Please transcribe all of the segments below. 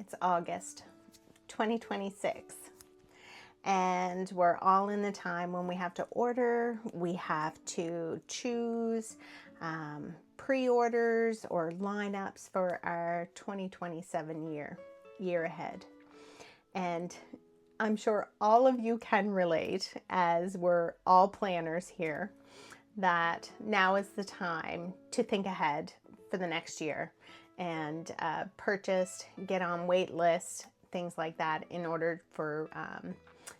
It's August 2026, and we're all in the time when we have to order, we have to choose pre-orders or lineups for our 2027 year ahead. And I'm sure all of you can relate, as we're all planners here, that now is the time to think ahead for the next year and purchase, get on wait lists, things like that, in order for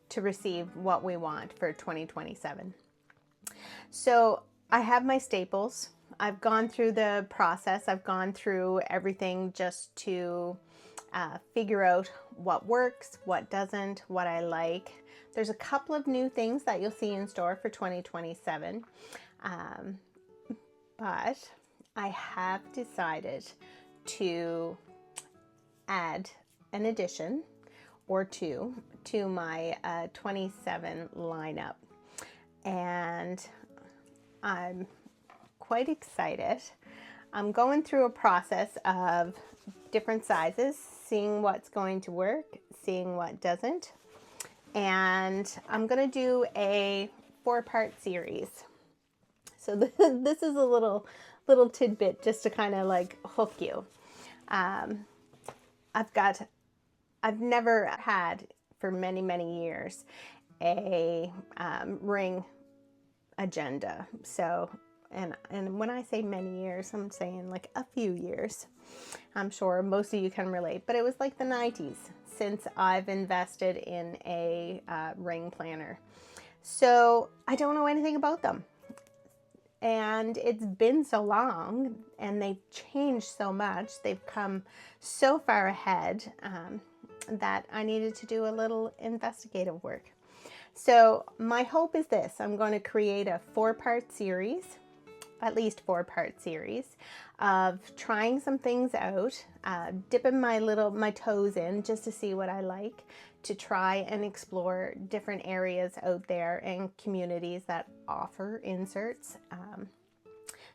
to receive what we want for 2027. So I have my staples. I've gone through the process. I've gone through everything just to figure out what works, what doesn't, what I like. There's a couple of new things that you'll see in store for 2027. But I have decided to add an addition or two to my 27 lineup. And I'm quite excited. I'm going through a process of different sizes, seeing what's going to work, seeing what doesn't. And I'm going to do a 4-part series. So this is a little tidbit just to kind of like hook you. I've never had for many years a ring agenda. So, and when I say many years, I'm saying like a few years. I'm sure most of you can relate, but it was like the 90s since I've invested in a ring planner. So I don't know anything about them. And it's been so long, and they've changed so much. They've come so far ahead that I needed to do a little investigative work. So my hope is this: I'm going to create a 4-part series, at least 4-part series, of trying some things out, dipping my toes in just to see what I like, to try and explore different areas out there and communities that offer inserts,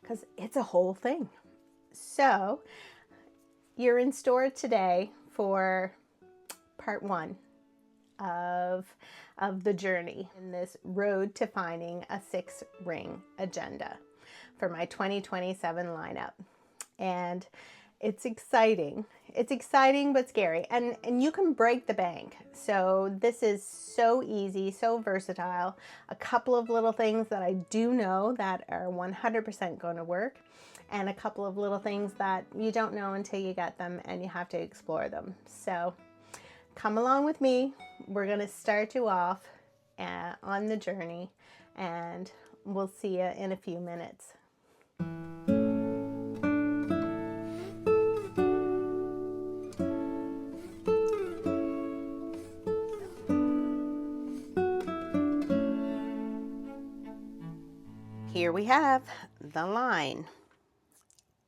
because it's a whole thing. So you're in store today for part 1 of the journey in this road to finding a 6-ring agenda for my 2027 lineup. And it's exciting. It's exciting but scary. And you can break the bank. So this is so easy, so versatile. A couple of little things that I do know that are 100% going to work, and a couple of little things that you don't know until you get them and you have to explore them. So come along with me. We're going to start you off on the journey, and we'll see you in a few minutes. Here we have the line.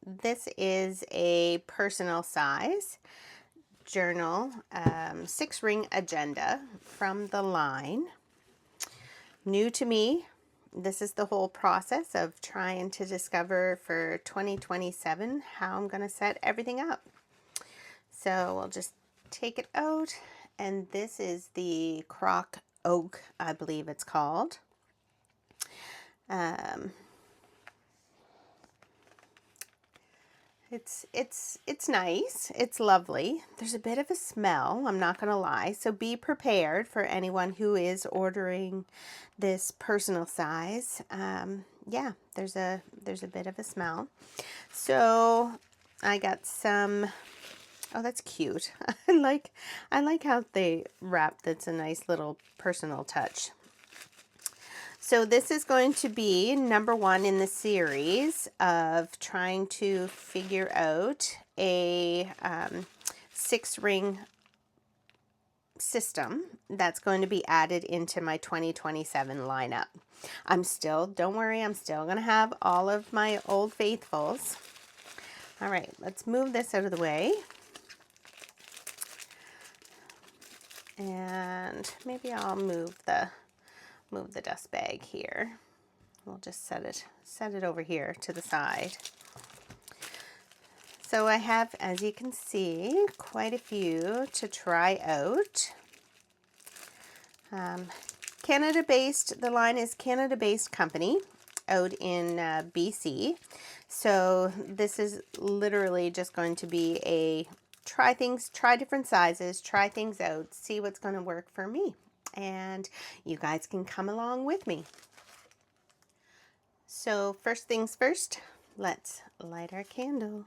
This is a personal size journal 6-ring agenda from the line. New to me. This is the whole process of trying to discover for 2027 how I'm going to set everything up. So we'll just take it out, and this is the Croc Oak, I believe it's called. It's nice. It's lovely. There's a bit of a smell, I'm not gonna lie. So be prepared for anyone who is ordering this personal size. Yeah, there's a bit of a smell. So I got some. Oh, that's cute. I like how they wrap. That's a nice little personal touch. So this is going to be number 1 in the series of trying to figure out a 6-ring system that's going to be added into my 2027 lineup. Don't worry, I'm still going to have all of my old faithfuls. All right, let's move this out of the way. And maybe I'll move the dust bag here. We'll just set it over here to the side. So I have, as you can see, quite a few to try out. Canada-based, the line is Canada-based company out in BC. So this is literally just going to be a try things, try different sizes, try things out, see what's going to work for me. And you guys can come along with me. So first things first, let's light our candle.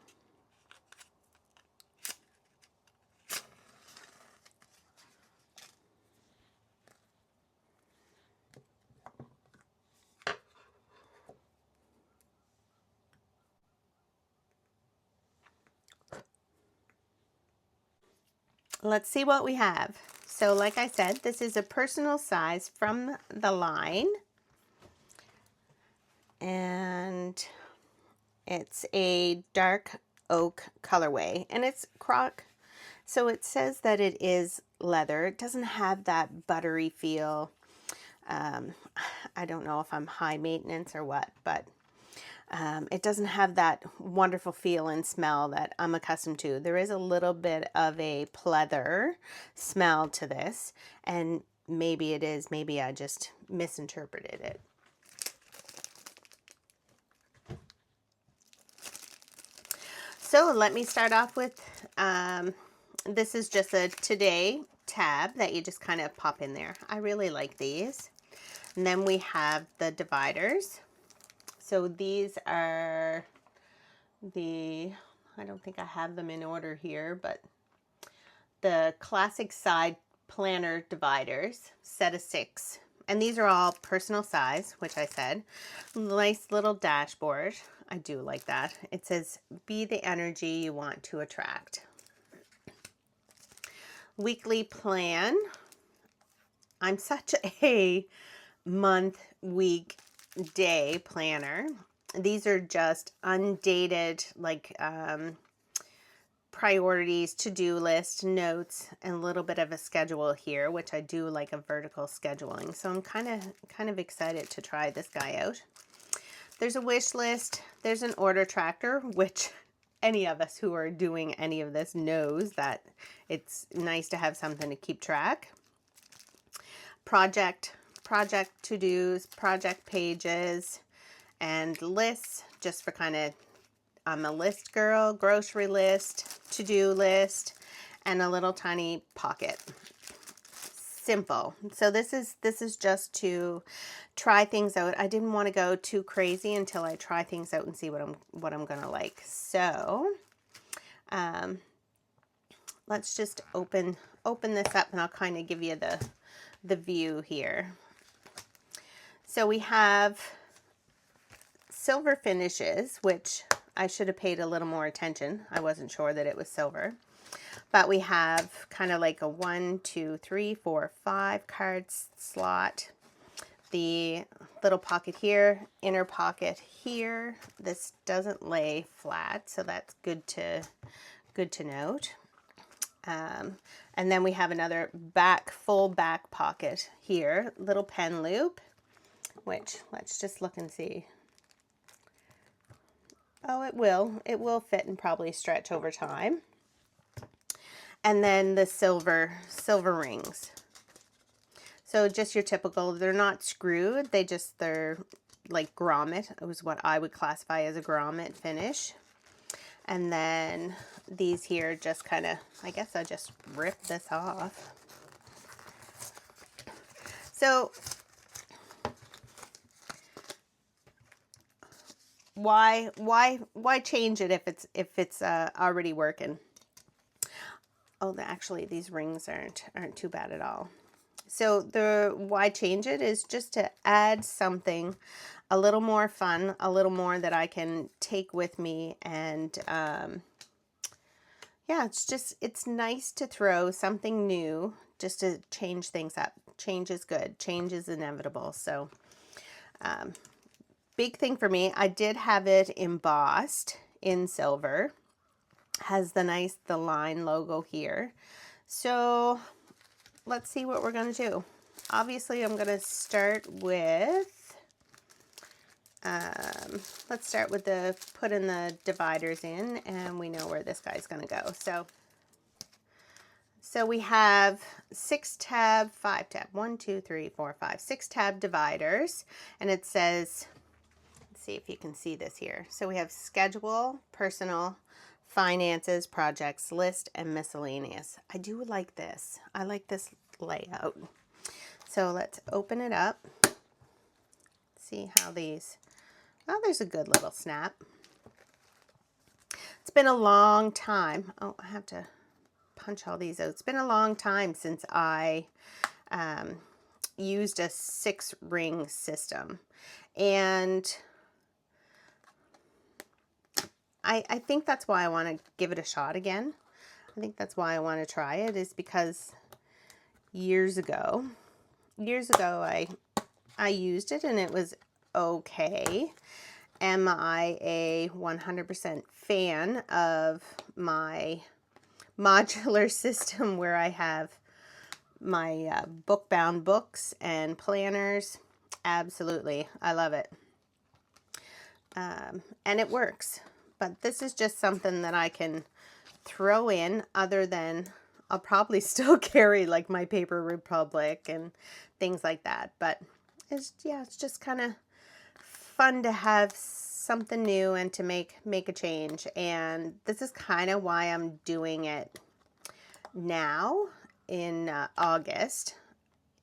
Let's see what we have. So like I said, this is a personal size from the line. And it's a dark oak colorway, and it's Croc. So it says that it is leather. It doesn't have that buttery feel. I don't know if I'm high maintenance or what, but it doesn't have that wonderful feel and smell that I'm accustomed to. There is a little bit of a pleather smell to this, and maybe it is, maybe I just misinterpreted it. So let me start off with, this is just a today tab that you just kind of pop in there. I really like these. And then we have the dividers. So these are the, I don't think I have them in order here, but the classic side planner dividers, set of 6. And these are all personal size, which I said. Nice little dashboard. I do like that. It says, be the energy you want to attract. Weekly plan. I'm such a month, week, day planner. These are just undated, like priorities, to-do list, notes, and a little bit of a schedule here, which I do like a vertical scheduling. So I'm kind of excited to try this guy out. There's a wish list. There's an order tracker, which any of us who are doing any of this knows that it's nice to have something to keep track. Project to-dos, project pages, and lists, just for kind of, I'm a list girl, grocery list, to-do list, and a little tiny pocket. Simple. So this is just to try things out. I didn't want to go too crazy until I try things out and see what I'm gonna like. So let's just open this up, and I'll kind of give you the view here. So we have silver finishes, which I should have paid a little more attention. I wasn't sure that it was silver. But we have kind of like a 1, 2, 3, 4, 5 card slot. The little pocket here, inner pocket here. This doesn't lay flat, so that's good to note. And then we have another full back pocket here, little pen loop, which let's just look and see. Oh, it will fit and probably stretch over time. And then the silver rings. So just your typical, they're not screwed, they're like grommet. It was what I would classify as a grommet finish. And then these here just kind of, I guess I just ripped this off. So why change it if it's already working? Oh, actually these rings aren't too bad at all. So the why change it is just to add something a little more fun, a little more that I can take with me. And yeah, it's nice to throw something new just to change things up. Change is good. Change is inevitable. So big thing for me, I did have it embossed in silver. Has the line logo here. So let's see what we're going to do. Obviously, I'm going to start with let's start with putting the dividers in, and we know where this guy's going to go. So we have 6 tab, 5 tab, 1, 2, 3, 4, 5, 6 tab dividers, and it says, let's see if you can see this here. So we have schedule, personal, finances, projects, list, and miscellaneous. I do like this. I like this layout. So let's open it up. See how these, oh, there's a good little snap. It's been a long time. Oh, I have to punch all these out. It's been a long time since I used a 6-ring system. And I think that's why I want to give it a shot again. I think that's why I want to try it, is because years ago I used it and it was okay. Am I a 100% fan of my modular system where I have my book-bound books and planners? Absolutely. I love it. And it works. But this is just something that I can throw in, other than I'll probably still carry like my Paper Republic and things like that. But it's just kind of fun to have something new and to make a change. And this is kind of why I'm doing it now in August,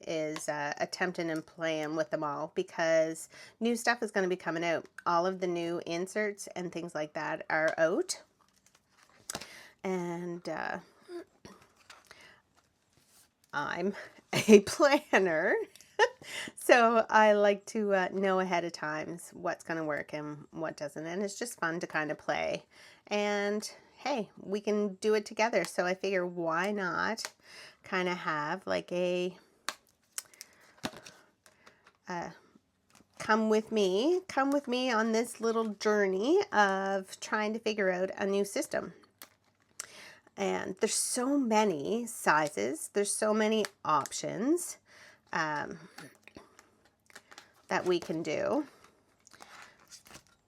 is attempting and playing with them all, because new stuff is going to be coming out. All of the new inserts and things like that are out. And I'm a planner, so I like to know ahead of time what's going to work and what doesn't. And it's just fun to kind of play. And hey, we can do it together. So I figure, why not kind of have like a come with me on this little journey of trying to figure out a new system. And there's so many sizes, there's so many options that we can do,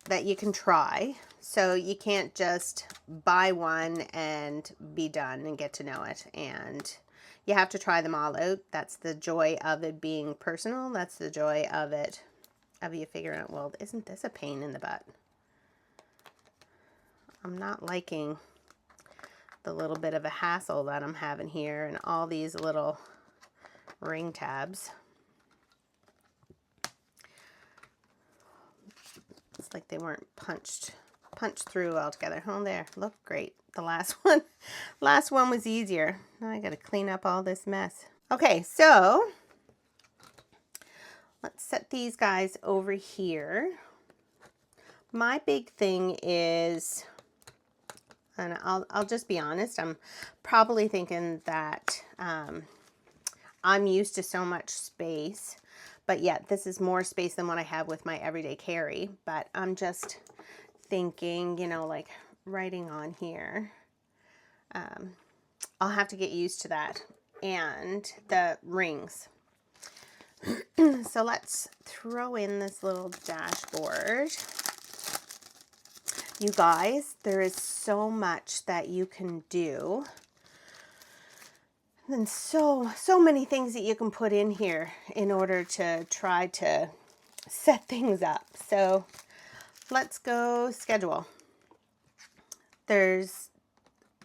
that you can try. So you can't just buy one and be done and get to know it. And you have to try them all out. That's the joy of it being personal. That's the joy of it, of you figuring out, well, isn't this a pain in the butt? I'm not liking the little bit of a hassle that I'm having here, and all these little ring tabs. It's like they weren't punched through altogether. Oh, there, look great. The last one was easier. Now I got to clean up all this mess. Okay, so let's set these guys over here. My big thing is, and I'll just be honest, I'm probably thinking that I'm used to so much space, but yet this is more space than what I have with my everyday carry. But I'm just thinking, you know, like writing on here, I'll have to get used to that. And the rings. So let's throw in this little dashboard. You guys, there is so much that you can do. And so many things that you can put in here in order to try to set things up. So let's go schedule. There's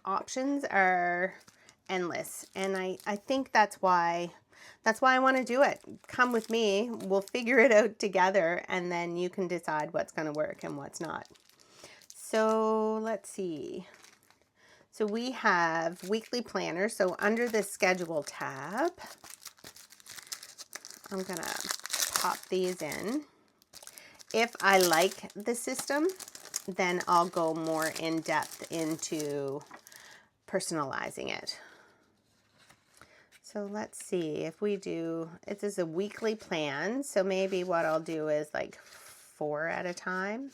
options are endless, and I think that's why I want to do it. Come with me, we'll figure it out together, and then you can decide what's going to work and what's not. So let's see. So we have weekly planner. So under the schedule tab, I'm going to pop these in. If I like the system, then I'll go more in depth into personalizing it. So let's see if we do, it is a weekly plan. So maybe what I'll do is like 4 at a time.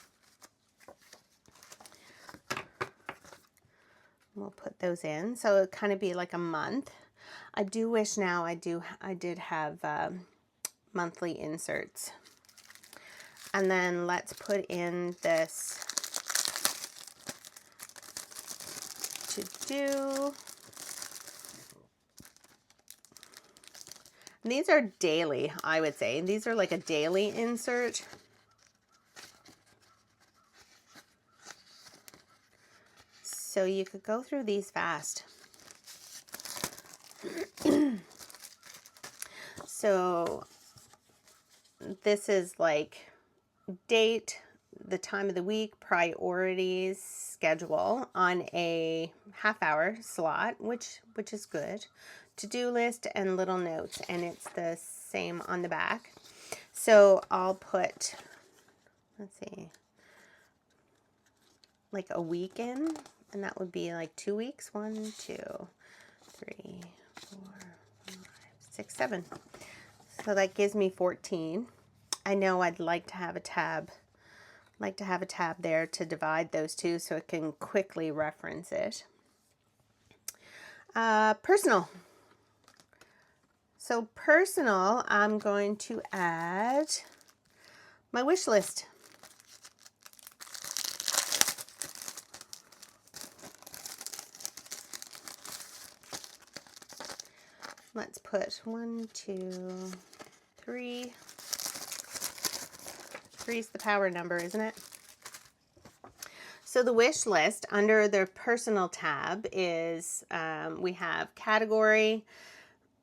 We'll put those in. So it'll kind of be like a month. I do wish now I did have monthly inserts. And then let's put in this to do. And these are daily, I would say. These are like a daily insert. So you could go through these fast. So this is like date, the time of the week, priorities, schedule on a half-hour slot, which is good. To-do list and little notes, and it's the same on the back. So I'll put, let's see, like a week in, and that would be like 2 weeks. 1, 2, 3, 4, 5, 6, 7. So that gives me 14. I know I'd like to have a tab. There to divide those two so it can quickly reference it. Personal. So personal, I'm going to add my wish list. Let's put 1, 2, 3. 3's the power number, isn't it? So the wish list under the personal tab is, we have category,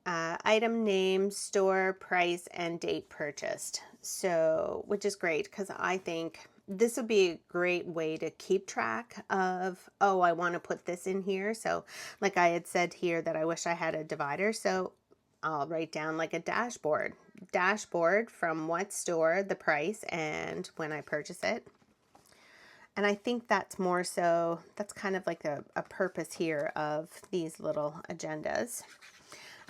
item name, store, price, and date purchased. So, which is great because I think this would be a great way to keep track of, oh, I want to put this in here. So like I had said here that I wish I had a divider. So I'll write down like a dashboard from what store, the price, and when I purchase it. And I think that's more so, that's kind of like a purpose here of these little agendas.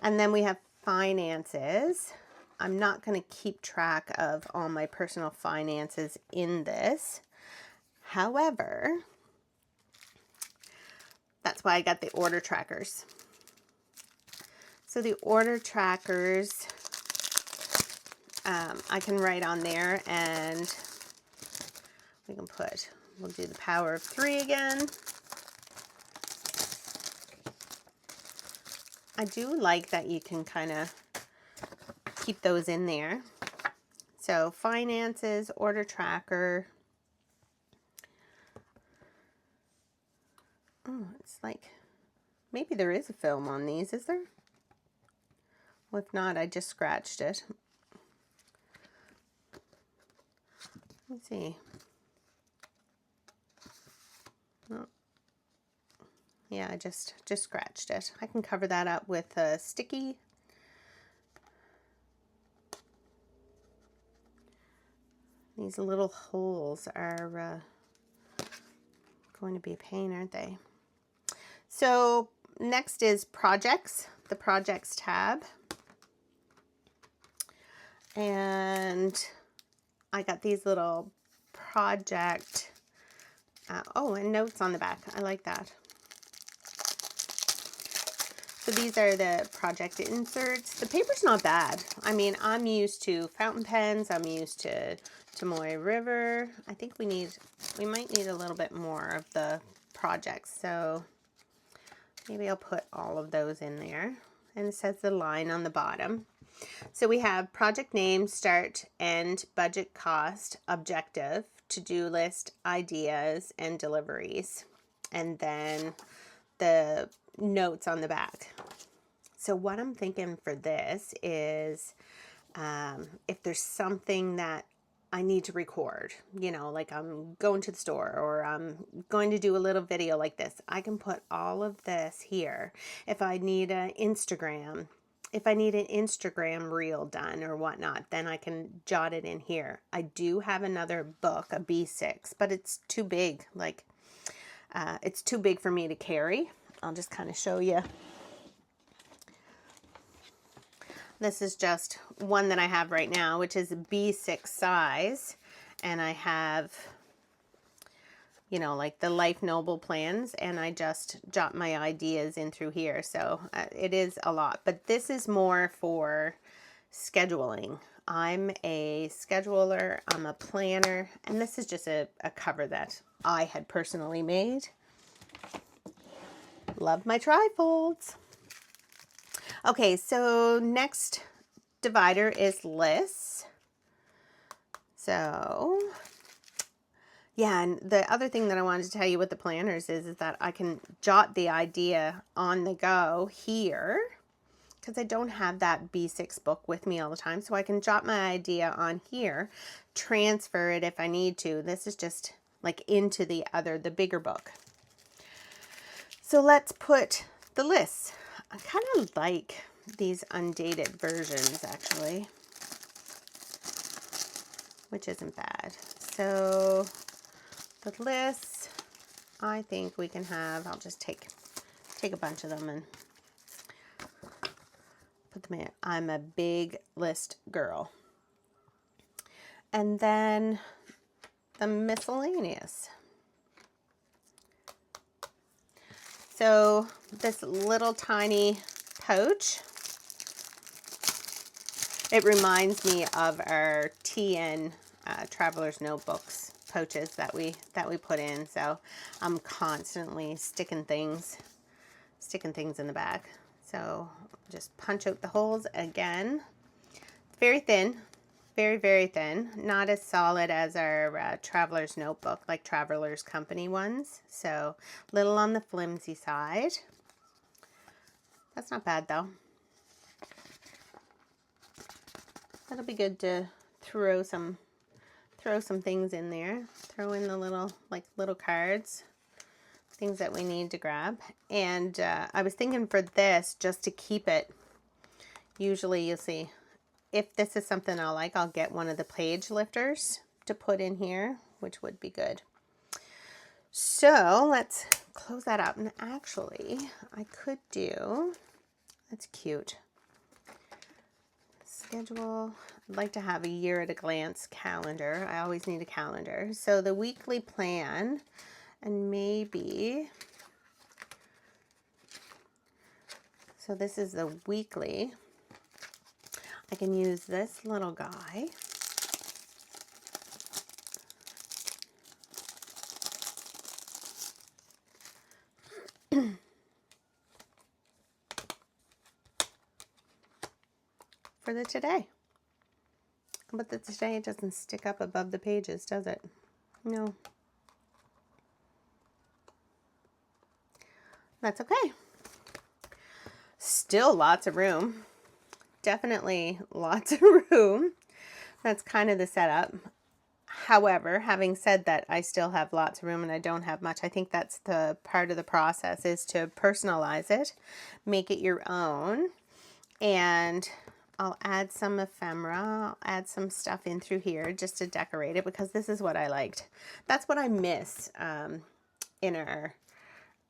And then we have finances. I'm not going to keep track of all my personal finances in this. However, that's why I got the order trackers. So the order trackers, I can write on there, and we can put, we'll do the power of 3 again. I do like that you can kind of keep those in there. So finances, order tracker. Oh, it's like, maybe there is a film on these, is there? Well, if not, I just scratched it. Let's see. Oh. Yeah, I just scratched it. I can cover that up with a sticky. These little holes are going to be a pain, aren't they? So next is projects, the projects tab. And I got these little project, and notes on the back. I like that. So these are the project inserts. The paper's not bad. I mean, I'm used to fountain pens. I'm used to Moy River. I think we might need a little bit more of the projects. So maybe I'll put all of those in there. And it says the line on the bottom. So we have project name, start, end, budget, cost, objective, to-do list, ideas, and deliveries. And then the notes on the back. So what I'm thinking for this is if there's something that I need to record, you know, like I'm going to the store or I'm going to do a little video like this, I can put all of this here. If I need an Instagram reel done or whatnot, then I can jot it in here. I do have another book, a B6, but it's too big. Like, it's too big for me to carry. I'll just kind of show you. This is just one that I have right now, which is a B6 size. And I have, you know, like the Life Noble plans, and I just jot my ideas in through here. So it is a lot, but this is more for, scheduling. I'm a scheduler, I'm a planner, and this is just a cover that I had personally made. Love my trifolds. Okay, so next divider is lists. So yeah, and the other thing that I wanted to tell you with the planners is that I can jot the idea on the go here, because I don't have that B6 book with me all the time. So I can jot my idea on here, transfer it if I need to. This is just like into the bigger book. So let's put the lists. I kind of like these undated versions actually, which isn't bad. So the lists, I think we can have, I'll just take a bunch of them and put them in. I'm a big list girl. And then the miscellaneous. So this little tiny pouch, it reminds me of our TN Traveler's Notebooks pouches that we put in. So I'm constantly sticking things in the back. So just punch out the holes again. Very thin, very, very thin. Not as solid as our Traveler's Notebook, like Traveler's Company ones. So little on the flimsy side. That's not bad though. That'll be good to throw some things in there. Throw in the little cards, things that we need to grab. And I was thinking for this, just to keep it, usually you'll see, if this is something I like, I'll get one of the page lifters to put in here, which would be good. So let's close that up. And actually, I could do, that's cute. Schedule. I'd like to have a year at a glance calendar. I always need a calendar. So the weekly plan, and maybe, so this is the weekly. I can use this little guy. For the today. But the today doesn't stick up above the pages, does it? No. That's okay. Still lots of room. Definitely lots of room. That's kind of the setup. However, having said that, I still have lots of room and I don't have much. I think that's the part of the process, is to personalize it, make it your own, and I'll add some ephemera. I'll add some stuff in through here just to decorate it, because this is what I liked. That's what I miss in our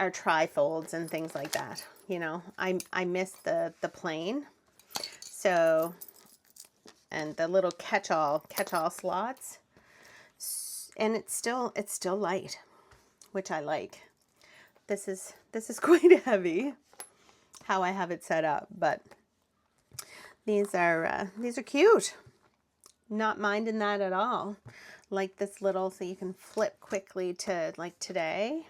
trifolds and things like that. You know, I miss the plain. So, and the little catch-all slots. And it's still light, which I like. This is quite heavy, how I have it set up, but these are cute. Not minding that at all. Like this little, so you can flip quickly to like today.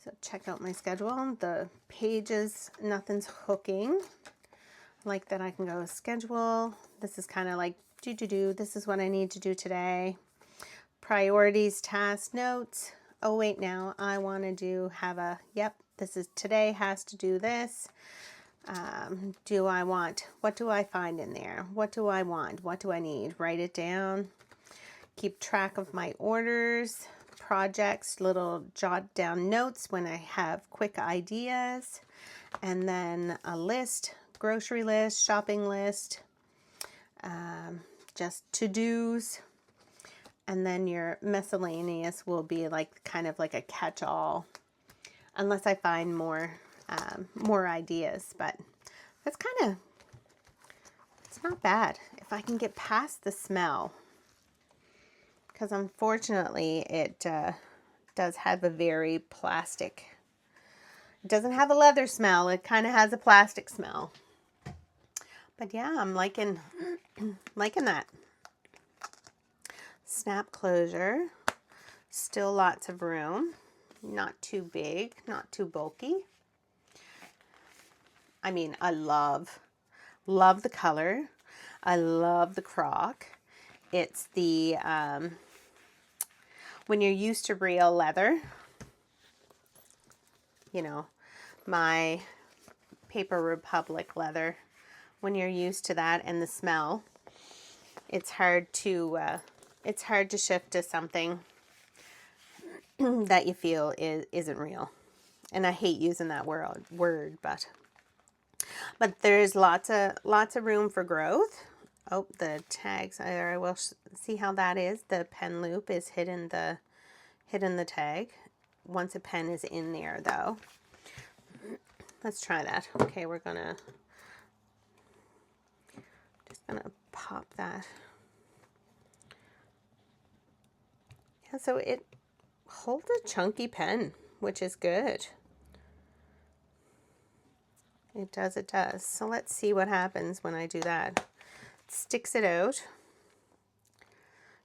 So check out my schedule. The pages, nothing's hooking. Like that I can go schedule. This is kind of like do. This is what I need to do today. Priorities, task, notes. Oh wait, now I want to yep, this is today, has to do this. What do I find in there? What do I want? What do I need? Write it down. Keep track of my orders, projects, little jot down notes when I have quick ideas. And then a list, grocery list, shopping list, just to-dos. And then your miscellaneous will be like kind of like a catch-all, unless I find more ideas. But that's it's not bad if I can get past the smell, because unfortunately it does have a very plastic. It doesn't have a leather smell. It kind of has a plastic smell. But yeah, I'm liking that. Snap closure. Still lots of room. Not too big, not too bulky. I mean, I love the color. I love the Croc. It's the, when you're used to real leather, you know, my Paper Republic leather, when you're used to that and the smell, it's hard to shift to something that you feel isn't real. And I hate using that word, but there's lots of room for growth. Oh, the tags, I will see how that is. The pen loop is hidden the tag. Once a pen is in there though. Let's try that. Okay, just gonna pop that. Yeah, so it holds a chunky pen, which is good. It does. So let's see what happens when I do that. It sticks it out.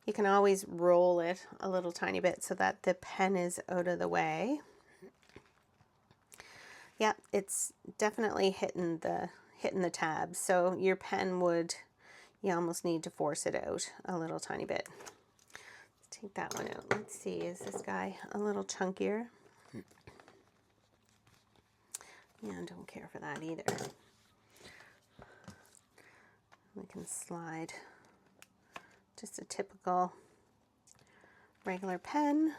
You can always roll it a little tiny bit so that the pen is out of the way. Yeah, it's definitely hitting the tabs. So your pen you almost need to force it out a little tiny bit. Let's take that one out. Let's see, is this guy a little chunkier? Yeah, I don't care for that either. We can slide just a typical regular pen.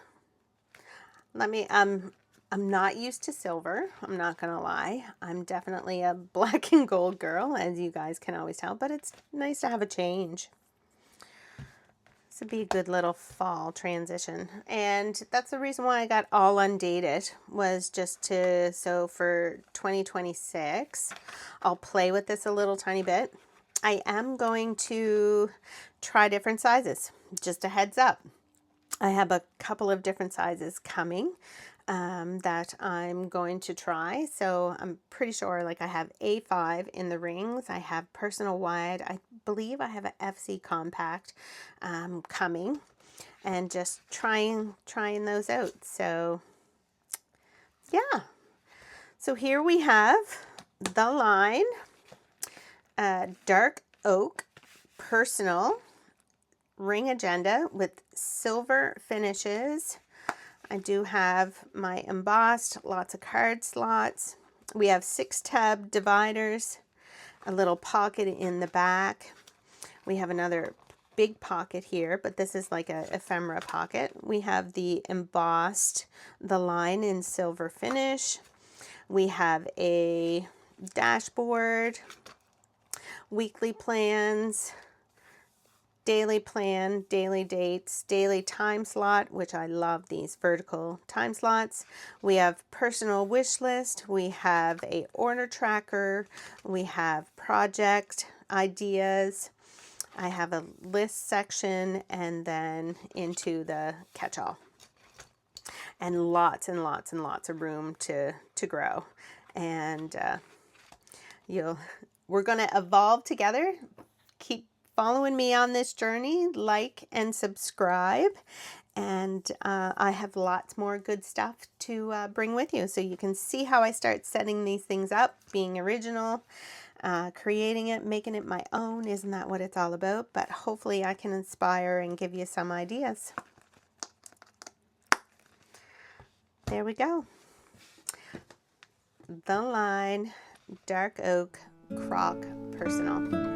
I'm not used to silver, I'm not gonna lie. I'm definitely a black and gold girl, as you guys can always tell, but it's nice to have a change. This would be a good little fall transition. And that's the reason why I got all undated, was just so for 2026, I'll play with this a little tiny bit. I am going to try different sizes, just a heads up. I have a couple of different sizes coming that I'm going to try. So I'm pretty sure, like, I have A5 in the rings. I have personal wide. I believe I have an FC compact coming, and just trying those out. So yeah. So here we have the line, dark oak personal ring agenda with silver finishes. I do have my embossed, lots of card slots. We have 6 tab dividers, a little pocket in the back. We have another big pocket here, but this is like a ephemera pocket. We have the embossed, the line in silver finish. We have a dashboard, weekly plans, daily plan, daily dates, daily time slot, which I love these vertical time slots. We have personal wish list. We have a order tracker. We have project ideas. I have a list section, and then into the catch-all. And lots and lots and lots of room to grow. And we're going to evolve together. Keep following me on this journey, like and subscribe, and I have lots more good stuff to bring with you, so you can see how I start setting these things up, being original, creating it, making it my own. Isn't that what it's all about? But hopefully I can inspire and give you some ideas. There we go. The line, dark oak Croc personal.